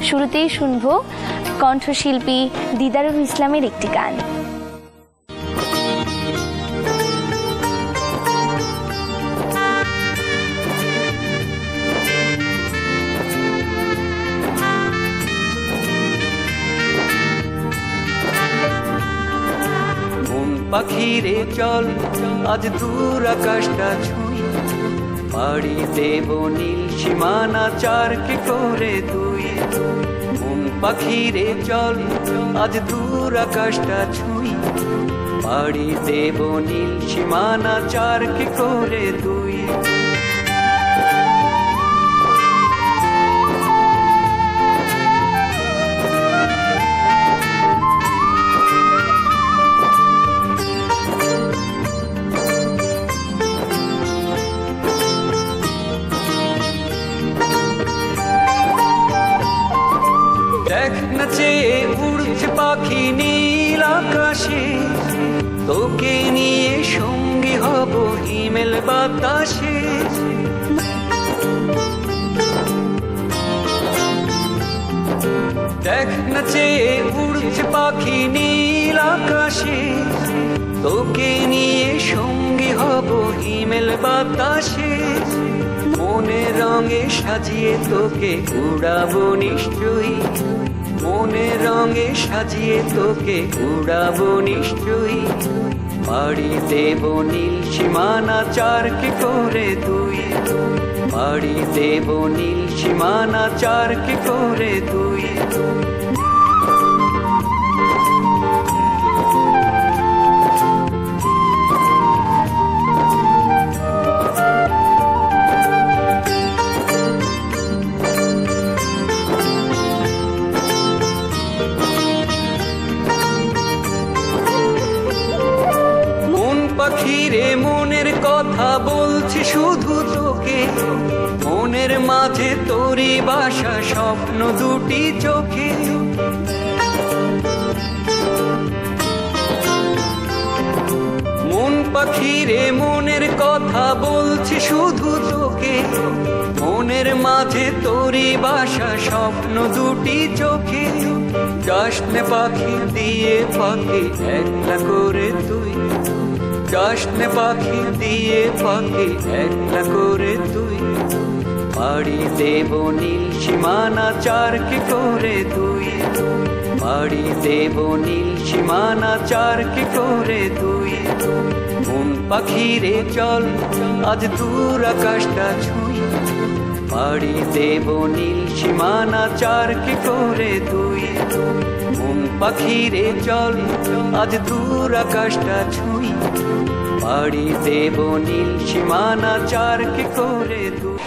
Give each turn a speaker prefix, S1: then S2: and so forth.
S1: শুরুতেই শুনব কণ্ঠশিল্পী দিদারুল ইসলামের একটি গান।
S2: পাখিরে চল আজ দূর আকাশটা ছুঁই, পাড়ি দেব নীল সীমানা চারকে করে তুই। মন পাখিরে চল আজ দূর আকাশটা ছুঁই, পাড়ি দেব নীল সীমানা চারকে করে তুই। দেখ না চেয়ে উড়ছে পাখি নীল আকাশে, তোকে নিয়ে সঙ্গী হব হিমেল বাতাসে। দেখ না চেয়ে উড়ছে পাখি নীল আকাশে, তোকে নিয়ে সঙ্গী হব হিমেল বাতাসে। মনের রঙে সাজিয়ে তোকে উড়াবো নিশ্চয়ই, মনের রঙে সাজিয়ে তোকে উড়াবো নিশ্চয়ই। পাড়ি দেব নীল সীমানা চারকে করে তুই, পাড়ি দেব নীল সীমানা চারকে করে তুই। পাখিরে মনের কথা বলছি শুধু তোকে, মনের মাঝে তোরই বাসা স্বপ্ন দুটি চোখে। মন পাখিরে মনের কথা বলছি শুধু তোকে, মনের মাঝে তোরই বাসা স্বপ্ন দুটি চোখে। যাসনে পাখি দিয়ে পাখি একলা করে তুই, যাসনে পাখি দিয়ে পাখি একলা করে তুই। পাড়ি দেব নীল সীমানা চারকে করে তুই, পাড়ি দেব নীল সীমানা চারকে করে তুই। মন পাখিরে চল আজ দূর আকাশটা ছুঁই, পাড়ি দেব নীল সীমানা চারকে করে তুই। মন পাখিরে চল আজ দূর আকাশটা ছুঁই, পাড়ি দেব নীল সীমানা চারকে করে তুই।